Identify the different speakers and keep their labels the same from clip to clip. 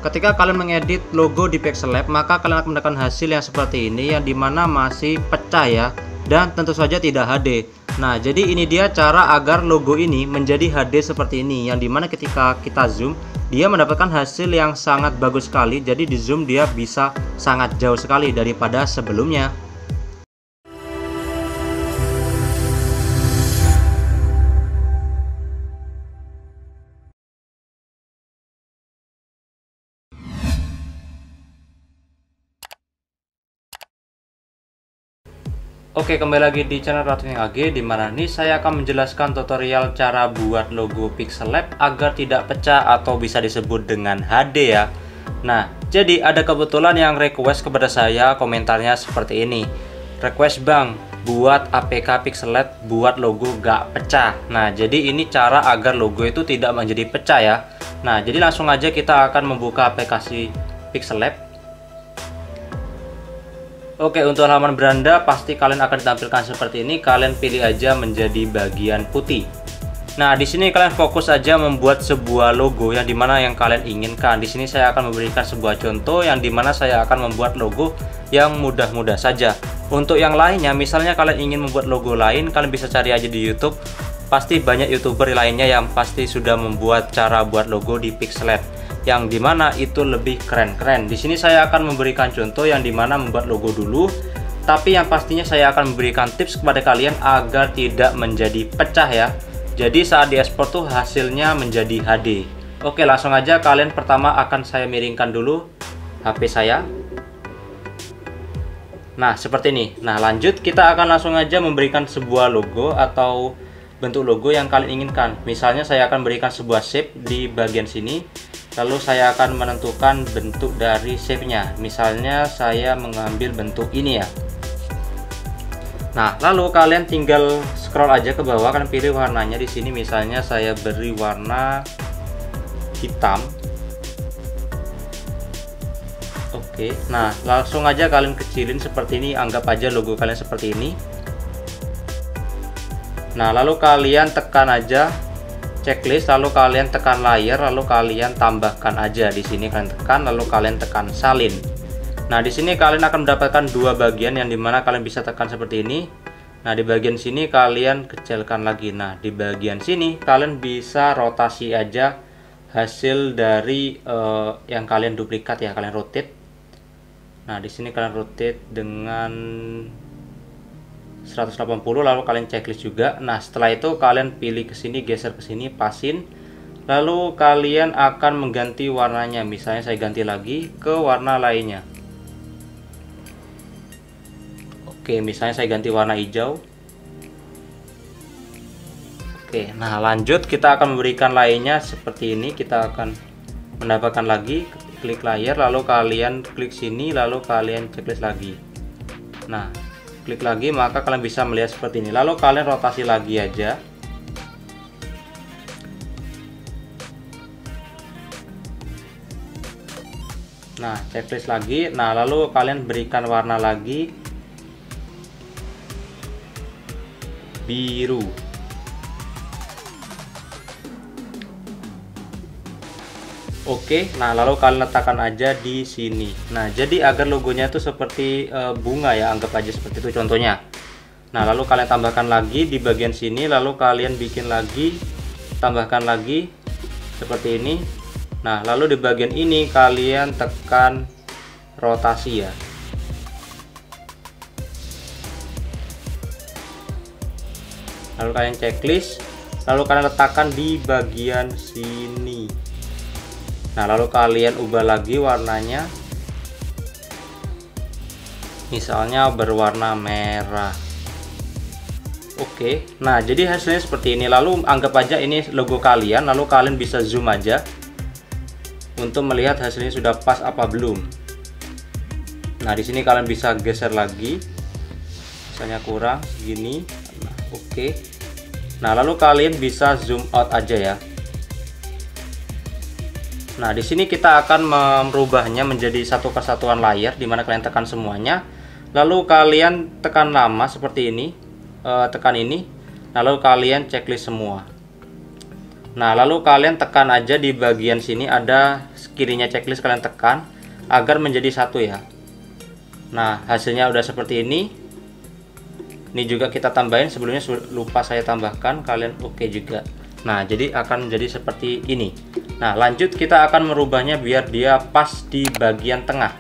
Speaker 1: ketika kalian mengedit logo di Pixellab, maka kalian akan mendapatkan hasil yang seperti ini, yang dimana masih pecah ya, dan tentu saja tidak HD. Nah, jadi ini dia cara agar logo ini menjadi HD seperti ini, yang dimana ketika kita zoom, dia mendapatkan hasil yang sangat bagus sekali. Jadi di zoom dia bisa sangat jauh sekali daripada sebelumnya. Oke, kembali lagi di channel Ratuning AG, dimana nih saya akan menjelaskan tutorial cara buat logo Pixellab agar tidak pecah atau bisa disebut dengan HD ya. Nah, jadi ada kebetulan yang request kepada saya, komentarnya seperti ini. Request bang, buat APK Pixellab buat logo gak pecah. Nah, jadi ini cara agar logo itu tidak menjadi pecah ya. Nah, jadi langsung aja kita akan membuka aplikasi Pixellab. Oke, untuk halaman beranda pasti kalian akan ditampilkan seperti ini. Kalian pilih aja menjadi bagian putih. Nah, di sini kalian fokus aja membuat sebuah logo yang dimana yang kalian inginkan. Di sini saya akan memberikan sebuah contoh yang dimana saya akan membuat logo yang mudah-mudah saja. Untuk yang lainnya, misalnya kalian ingin membuat logo lain, kalian bisa cari aja di YouTube. Pasti banyak YouTuber lainnya yang pasti sudah membuat cara buat logo di Pixellab, yang dimana itu lebih keren-keren. Di sini saya akan memberikan contoh yang dimana membuat logo dulu, tapi yang pastinya saya akan memberikan tips kepada kalian agar tidak menjadi pecah ya. Jadi saat diekspor tuh hasilnya menjadi HD. Oke, langsung aja kalian pertama akan saya miringkan dulu HP saya. Nah, seperti ini. Nah, lanjut kita akan langsung aja memberikan sebuah logo atau bentuk logo yang kalian inginkan. Misalnya saya akan berikan sebuah shape di bagian sini. Lalu saya akan menentukan bentuk dari shape-nya. Misalnya saya mengambil bentuk ini ya. Nah, lalu kalian tinggal scroll aja ke bawah, kalian pilih warnanya di sini. Misalnya saya beri warna hitam. Oke. Nah, langsung aja kalian kecilin seperti ini. Anggap aja logo kalian seperti ini. Nah, lalu kalian tekan aja checklist, lalu kalian tekan layer, lalu kalian tambahkan aja di sini, kalian tekan, lalu kalian tekan salin. Nah, di sini kalian akan mendapatkan dua bagian yang dimana kalian bisa tekan seperti ini. Nah, di bagian sini kalian kecilkan lagi. Nah, di bagian sini kalian bisa rotasi aja hasil dari yang kalian duplikat ya, kalian rotate. Nah, di sini kalian rotate dengan 180, lalu kalian checklist juga. Nah, setelah itu kalian pilih ke sini, geser ke sini, pasin. Lalu kalian akan mengganti warnanya. Misalnya saya ganti lagi ke warna lainnya. Oke, misalnya saya ganti warna hijau. Oke, nah lanjut kita akan memberikan lainnya seperti ini. Kita akan mendapatkan lagi, klik layer, lalu kalian klik sini, lalu kalian checklist lagi. Nah, klik lagi, maka kalian bisa melihat seperti ini. Lalu kalian rotasi lagi aja. Nah, checklist lagi. Nah, lalu kalian berikan warna lagi biru. Oke, nah lalu kalian letakkan aja di sini. Nah, jadi agar logonya itu seperti bunga ya, anggap aja seperti itu contohnya. Nah, lalu kalian tambahkan lagi di bagian sini, lalu kalian bikin lagi, tambahkan lagi seperti ini. Nah, lalu di bagian ini kalian tekan rotasi ya. Lalu kalian checklist, lalu kalian letakkan di bagian sini. Nah, lalu kalian ubah lagi warnanya, misalnya berwarna merah. Oke, nah jadi hasilnya seperti ini. Lalu anggap aja ini logo kalian, lalu kalian bisa zoom aja untuk melihat hasilnya sudah pas apa belum. Nah, di sini kalian bisa geser lagi, misalnya kurang segini. Nah, oke. Nah, lalu kalian bisa zoom out aja ya. Nah, di sini kita akan merubahnya menjadi satu kesatuan layar, dimana kalian tekan semuanya. Lalu kalian tekan lama seperti ini, tekan ini. Lalu kalian checklist semua. Nah, lalu kalian tekan aja di bagian sini ada kirinya checklist, kalian tekan agar menjadi satu ya. Nah, hasilnya udah seperti ini. Ini juga kita tambahin, sebelumnya lupa saya tambahkan, kalian oke juga. Nah, jadi akan menjadi seperti ini. Nah, lanjut kita akan merubahnya biar dia pas di bagian tengah.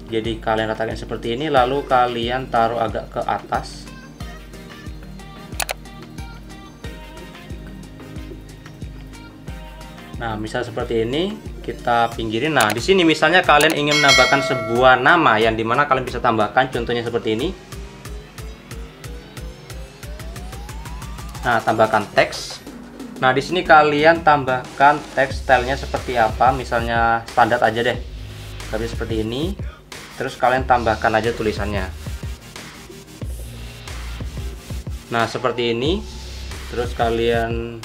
Speaker 1: Jadi kalian letakkan seperti ini, lalu kalian taruh agak ke atas. Nah, misal seperti ini, kita pinggirin. Nah, di sini misalnya kalian ingin menambahkan sebuah nama yang dimana kalian bisa tambahkan, contohnya seperti ini. Nah, tambahkan teks. Nah, di sini kalian tambahkan teks stylenya seperti apa, misalnya standar aja deh, tapi seperti ini. Terus kalian tambahkan aja tulisannya. Nah, seperti ini. Terus kalian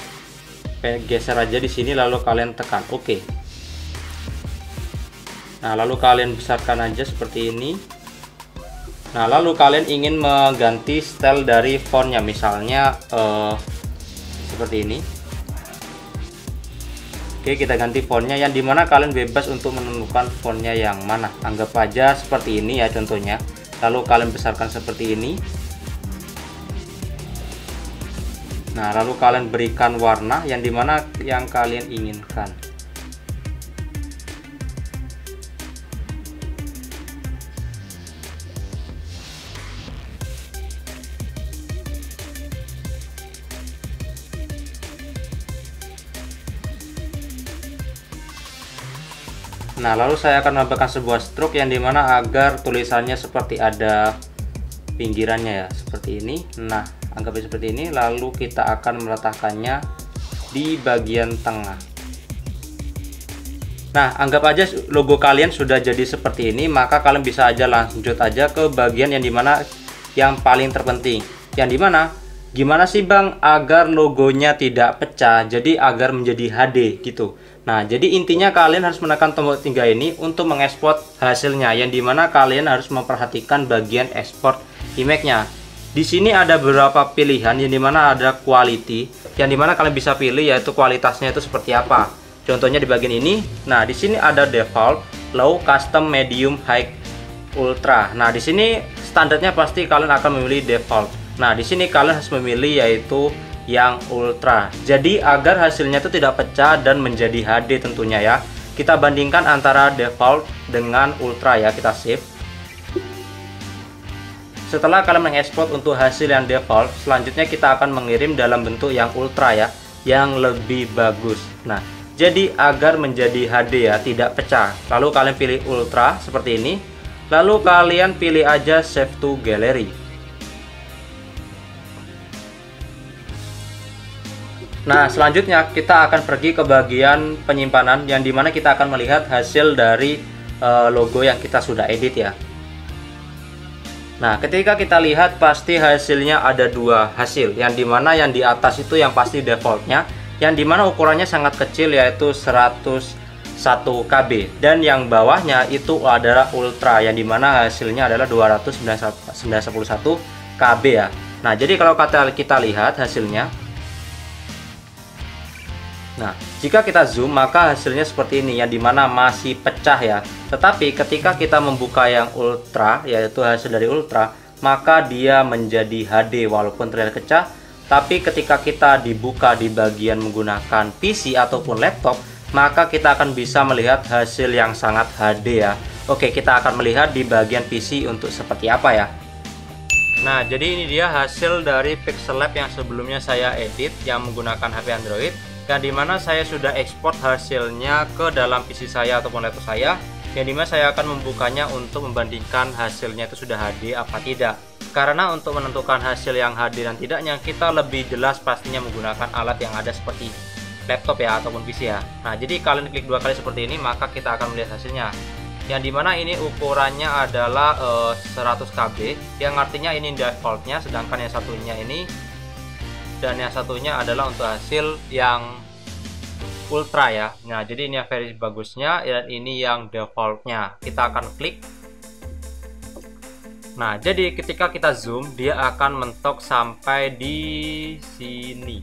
Speaker 1: geser aja di sini, lalu kalian tekan oke. Nah, lalu kalian besarkan aja seperti ini. Nah, lalu kalian ingin mengganti style dari fontnya, misalnya seperti ini. Oke, kita ganti fontnya, yang dimana kalian bebas untuk menentukan fontnya yang mana. Anggap aja seperti ini ya contohnya. Lalu kalian besarkan seperti ini. Nah, lalu kalian berikan warna yang dimana yang kalian inginkan. Nah, lalu saya akan menambahkan sebuah stroke yang dimana agar tulisannya seperti ada pinggirannya ya, seperti ini. Nah, anggapnya seperti ini, lalu kita akan meletakkannya di bagian tengah. Nah, anggap aja logo kalian sudah jadi seperti ini, maka kalian bisa aja lanjut aja ke bagian yang dimana yang paling terpenting, yang dimana gimana sih Bang agar logonya tidak pecah, jadi agar menjadi HD gitu. Nah, jadi intinya kalian harus menekan tombol 3 ini untuk mengekspor hasilnya, yang dimana kalian harus memperhatikan bagian ekspor image-nya. Di sini ada beberapa pilihan, yang dimana ada quality, yang dimana kalian bisa pilih yaitu kualitasnya itu seperti apa. Contohnya di bagian ini. Nah, di sini ada default, low, custom, medium, high, ultra. Nah, di sini standarnya pasti kalian akan memilih default. Nah, di sini kalian harus memilih yaitu yang ultra. Jadi agar hasilnya itu tidak pecah dan menjadi HD tentunya ya. Kita bandingkan antara default dengan ultra ya, kita save. Setelah kalian mengekspor untuk hasil yang default, selanjutnya kita akan mengirim dalam bentuk yang ultra ya, yang lebih bagus. Nah, jadi agar menjadi HD ya, tidak pecah. Lalu kalian pilih ultra seperti ini. Lalu kalian pilih aja save to gallery. Nah, selanjutnya kita akan pergi ke bagian penyimpanan, yang dimana kita akan melihat hasil dari logo yang kita sudah edit ya. Nah, ketika kita lihat pasti hasilnya ada dua hasil, yang dimana yang di atas itu yang pasti defaultnya, yang dimana ukurannya sangat kecil yaitu 101 KB, dan yang bawahnya itu adalah ultra, yang dimana hasilnya adalah 291 KB ya. Nah, jadi kalau kita lihat hasilnya. Nah, jika kita zoom maka hasilnya seperti ini, yang dimana masih pecah ya. Tetapi ketika kita membuka yang ultra, yaitu hasil dari ultra, maka dia menjadi HD walaupun terlihat pecah. Tapi ketika kita dibuka di bagian menggunakan PC ataupun laptop, maka kita akan bisa melihat hasil yang sangat HD ya. Oke, kita akan melihat di bagian PC untuk seperti apa ya. Nah, jadi ini dia hasil dari Pixel Lab yang sebelumnya saya edit yang menggunakan HP Android, yang dimana saya sudah ekspor hasilnya ke dalam PC saya ataupun laptop saya, yang dimana saya akan membukanya untuk membandingkan hasilnya itu sudah HD apa tidak. Karena untuk menentukan hasil yang HD dan tidaknya, kita lebih jelas pastinya menggunakan alat yang ada seperti laptop ya ataupun PC ya. Nah, jadi kalian klik dua kali seperti ini, maka kita akan melihat hasilnya, yang dimana ini ukurannya adalah 100 KB, yang artinya ini defaultnya, sedangkan yang satunya ini dan yang satunya adalah untuk hasil yang ultra ya. Nah, jadi ini yang versi bagusnya dan ini yang defaultnya. Kita akan klik. Nah, jadi ketika kita zoom dia akan mentok sampai di sini.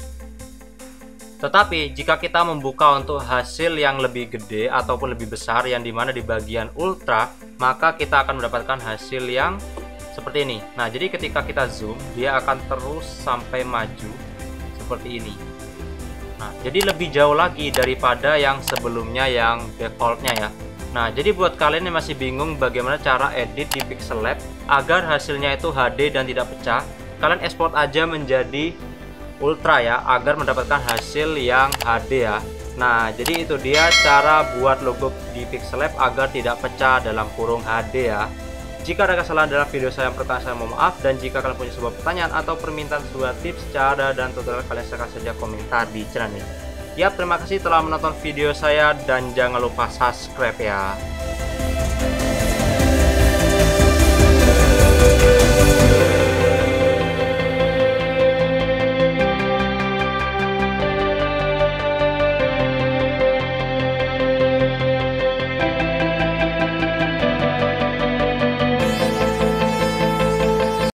Speaker 1: Tetapi jika kita membuka untuk hasil yang lebih gede ataupun lebih besar, yang dimana di bagian ultra, maka kita akan mendapatkan hasil yang seperti ini. Nah, jadi ketika kita zoom, dia akan terus sampai maju seperti ini. Nah, jadi lebih jauh lagi daripada yang sebelumnya yang defaultnya ya. Nah, jadi buat kalian yang masih bingung bagaimana cara edit di Pixellab agar hasilnya itu HD dan tidak pecah, kalian export aja menjadi ultra ya, agar mendapatkan hasil yang HD ya. Nah, jadi itu dia cara buat logo di Pixellab agar tidak pecah dalam kurung HD ya. Jika ada kesalahan dalam video saya yang pertama, saya mohon maaf. Dan jika kalian punya sebuah pertanyaan atau permintaan sebuah tips, cara dan tutorial, kalian silahkan saja komentar di channel ini. Ya, terima kasih telah menonton video saya dan jangan lupa subscribe ya.